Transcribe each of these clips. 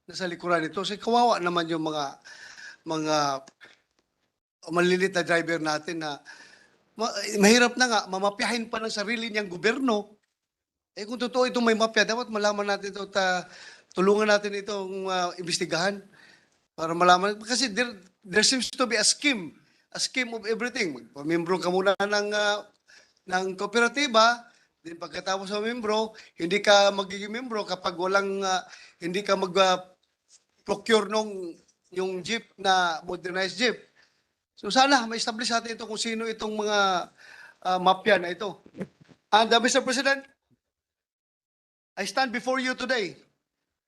nasa likuran nito. Kasi kawawa naman yung mga maliliit na driver natin na mahirap na nga, mamapiahin pa ng sarili niyang gobyerno. Eh kung totoo itong may mafia, dapat malaman natin ito, tulungan natin itong imbestigahan para malaman. Kasi there seems to be a scheme of everything. Pamembro ka muna ng kooperatiba, din pagkatapos sa membro, hindi ka magiging membro kapag hindi ka mag-procure yung jeep na modernized jeep. So sana ma-establish natin ito kung sino itong mga mafia na ito. And Mr. President, I stand before you today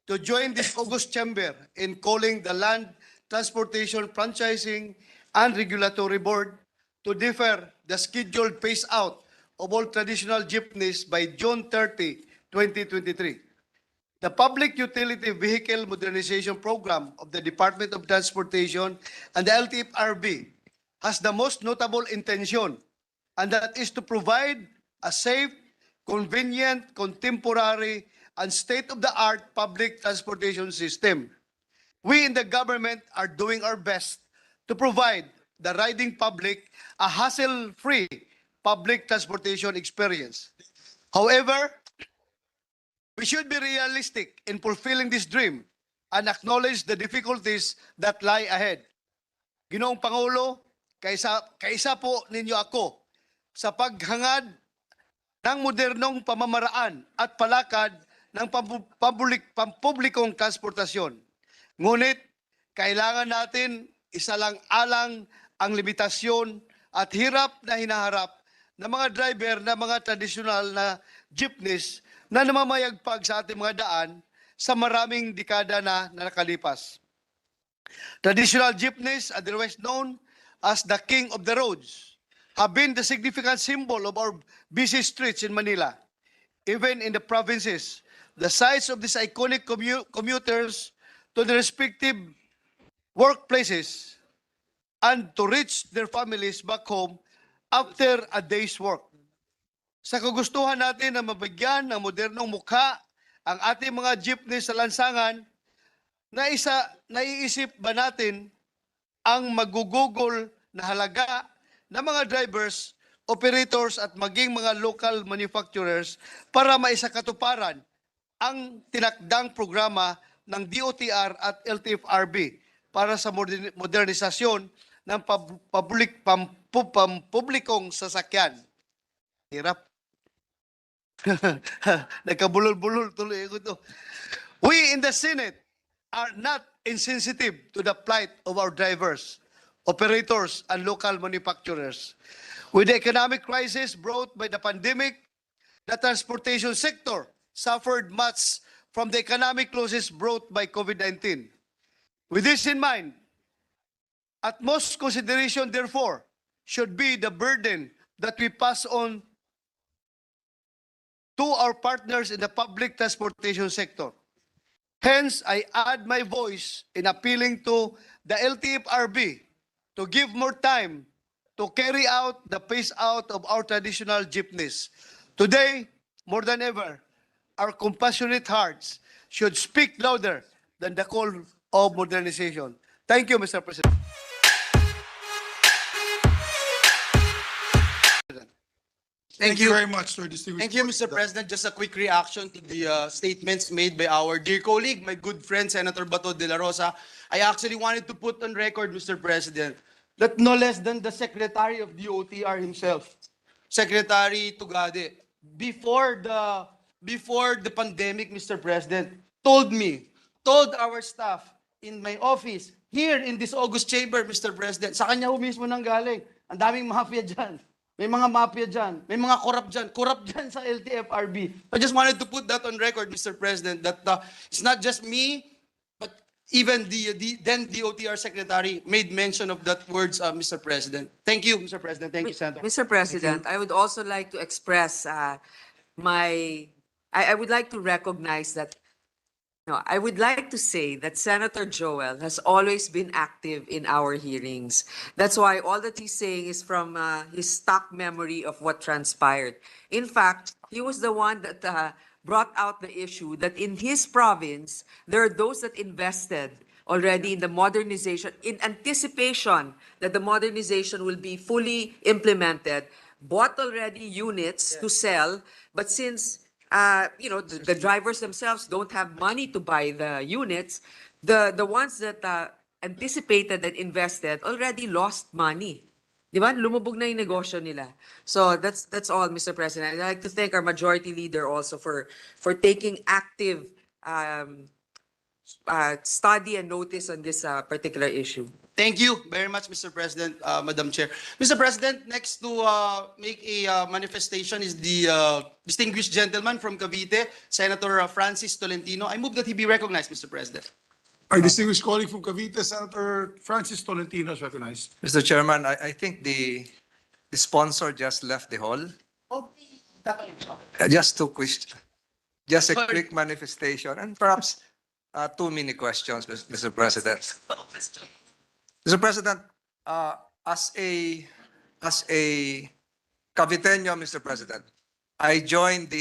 to join this August chamber in calling the Land Transportation Franchising and Regulatory Board to defer the scheduled phase out of all traditional jeepneys by June 30, 2023. The Public Utility Vehicle Modernization Program of the Department of Transportation and the LTFRB has the most notable intention, and that is to provide a safe, convenient, contemporary, and state-of-the-art public transportation system. We in the government are doing our best to provide the riding public a hassle-free public transportation experience. However, we should be realistic in fulfilling this dream and acknowledge the difficulties that lie ahead. Ginoong Pangulo, kaisa po ninyo ako sa paghangad ng modernong pamamaraan at palakad ng pampublikong transportasyon. Ngunit, kailangan natin isalang-alang ang limitasyon at hirap na hinaharap ng mga driver na mga tradisyonal na jeepneys na namamayagpag sa ating mga daan sa maraming dekada na nakalipas. Traditional jeepneys, otherwise known as the king of the roads, have been the significant symbol of our busy streets in Manila. Even in the provinces, the size of these iconic commuters to the respective workplaces and to reach their families back home after a day's work. Sa kagustuhan natin na mabigyan ng modernong mukha ang ating mga jeepney sa lansangan, naiisip ba natin ang magugugol na halaga ng mga drivers, operators at maging mga local manufacturers para maisakatuparan ang tinakdang programa ng DOTR at LTFRB para sa modernisasyon ng publikong sasakyan. Hirap. Nagkabulol-bulol tuloy ako to. We in the Senate are not insensitive to the plight of our drivers, operators, and local manufacturers. With the economic crisis brought by the pandemic, the transportation sector suffered much from the economic losses brought by COVID-19. With this in mind, utmost consideration, therefore, should be the burden that we pass on to our partners in the public transportation sector. Hence, I add my voice in appealing to the LTFRB to give more time to carry out the phase-out of our traditional jeepneys. Today, more than ever, our compassionate hearts should speak louder than the call of modernization. Thank you, Mr. President. Thank you very much, sir. Thank you, Mr. President. Just a quick reaction to the statements made by our dear colleague, my good friend, Senator Bato de la Rosa. I actually wanted to put on record, Mr. President, that no less than the Secretary of the OTR himself, Secretary Tugade, before the pandemic, Mr. President, told our staff in my office, here in this August chamber, Mr. President, sa kanya mismo nang galing, ang daming mafia dyan. May mga mafia dyan, may mga corrupt dyan sa LTFRB. I just wanted to put that on record, Mr. President, that it's not just me, but even the then DOTR Secretary made mention of that words, Mr. President. Thank you, Mr. President. Thank you, Senator. Mr. President, I would also like to express I would like to recognize that, I would like to say that Senator Joel has always been active in our hearings. That's why all that he's saying is from his stock memory of what transpired. In fact, he was the one that brought out the issue that in his province, there are those that invested already in the modernization, in anticipation that the modernization will be fully implemented, bought already units to sell, but since the drivers themselves don't have money to buy the units, the ones that anticipated and invested already lost money. Di ba? Lumubog na yung negosyo nila. So that's all, Mr. President. I'd like to thank our majority leader also for taking active study and notice on this particular issue. Thank you very much, Mr. President, Madam Chair. Mr. President, next to make a manifestation is the distinguished gentleman from Cavite, Senator Francis Tolentino. I move that he be recognized, Mr. President. Our distinguished colleague from Cavite, Senator Francis Tolentino, is recognized. Mr. Chairman, I think the sponsor just left the hall. Just two questions. Just a Sorry. quick manifestation and perhaps two mini questions, Mr. President. Mr. President, as a Caviteño, Mr. President, I joined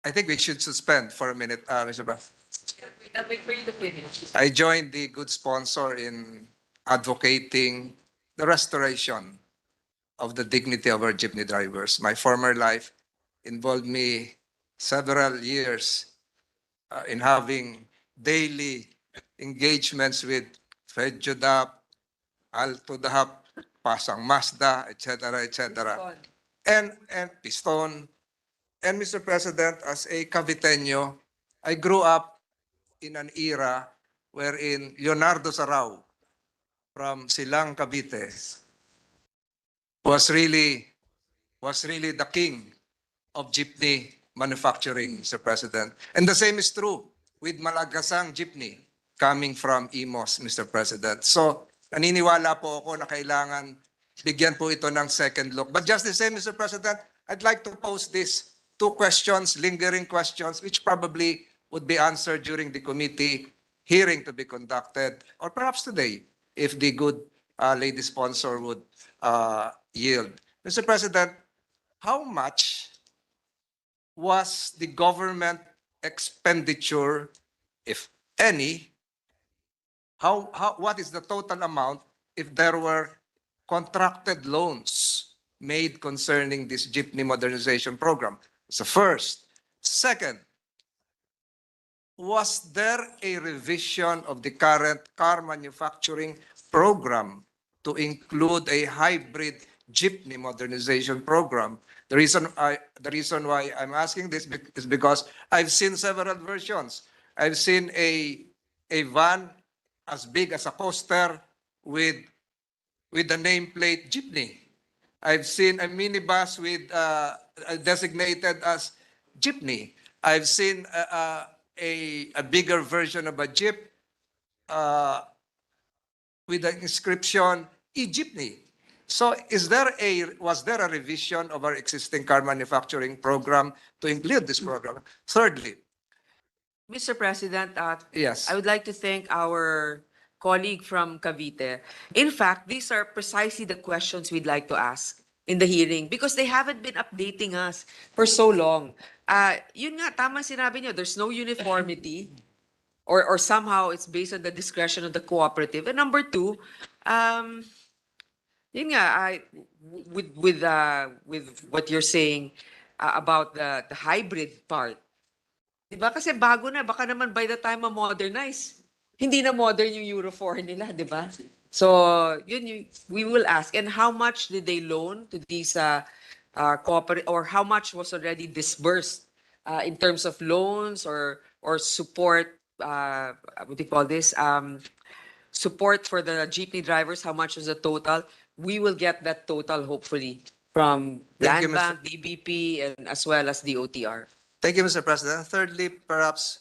I think we should suspend for a minute, Mr. President. I'll wait for you to finish. I joined the good sponsor in advocating the restoration of the dignity of our jeepney drivers. My former life involved me several years in having daily engagements with Fedjudap, Altudap, Pasang Mazda, etc., etc. And Piston. And Mr. President, as a Caviteño, I grew up in an era wherein Leonardo Sarao from Silang, Cavite was really the king of jeepney manufacturing, Mr. President. And the same is true with Malagasang jeepney coming from Imos, Mr. President. So, naniniwala po ako na kailangan bigyan po ito ng second look. But just the same, Mr. President, I'd like to pose these two questions, lingering questions, which probably would be answered during the committee hearing to be conducted, or perhaps today, if the good lady sponsor would yield. Mr. President, how much was the government expenditure, if any, what is the total amount if there were contracted loans made concerning this jeepney modernization program? So first. Second, was there a revision of the current car manufacturing program to include a hybrid jeepney modernization program? The reason why I'm asking this is because I've seen several versions. I've seen a van as big as a coaster with the nameplate jeepney. I've seen a minibus with designated as jeepney. I've seen a bigger version of a jeep with the inscription e-jeepney. So was there a revision of our existing car manufacturing program to include this program? Thirdly, Mr. President, yes. I would like to thank our colleague from Cavite. In fact, these are precisely the questions we'd like to ask in the hearing because they haven't been updating us for so long. Yun nga, tama sinabi niyo, there's no uniformity or somehow it's based on the discretion of the cooperative. And number two, yun nga, with what you're saying about the hybrid part, diba? Kasi bago na, baka naman by the time ma-modernize, hindi na modern yung Euro 4 nila, diba? So, we will ask. And how much did they loan to these corporate, or how much was already disbursed in terms of loans or support, what do you call this? Support for the jeepney drivers, how much was the total? We will get that total, hopefully, from Thank you, Land Bank, DBP, and as well as the OTR. Thank you, Mr. President. Thirdly, perhaps,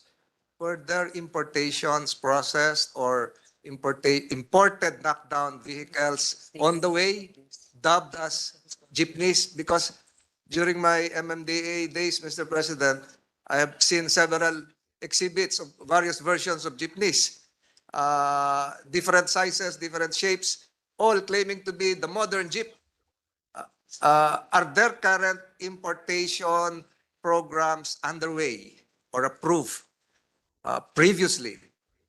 were there importations processed or imported knockdown vehicles on the way, dubbed as jeepneys? Because during my MMDA days, Mr. President, I have seen several exhibits of various versions of jeepneys, different sizes, different shapes, all claiming to be the modern jeep. Are there current importation programs underway or approved previously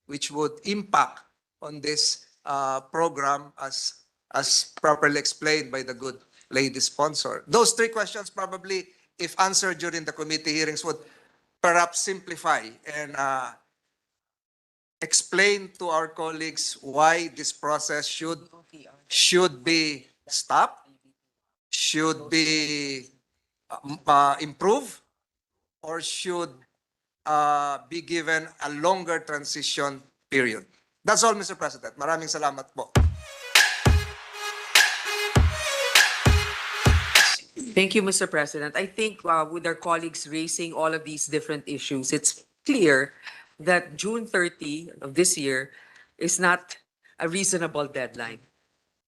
which would impact on this program as properly explained by the good lady sponsor? Those three questions probably, if answered during the committee hearings, would perhaps simplify and explain to our colleagues why this process should be stopped, should be improved, or should be given a longer transition period. That's all, Mr. President. Maraming salamat po. Thank you, Mr. President. I think with our colleagues raising all of these different issues, it's clear that June 30 of this year is not a reasonable deadline.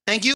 Thank you.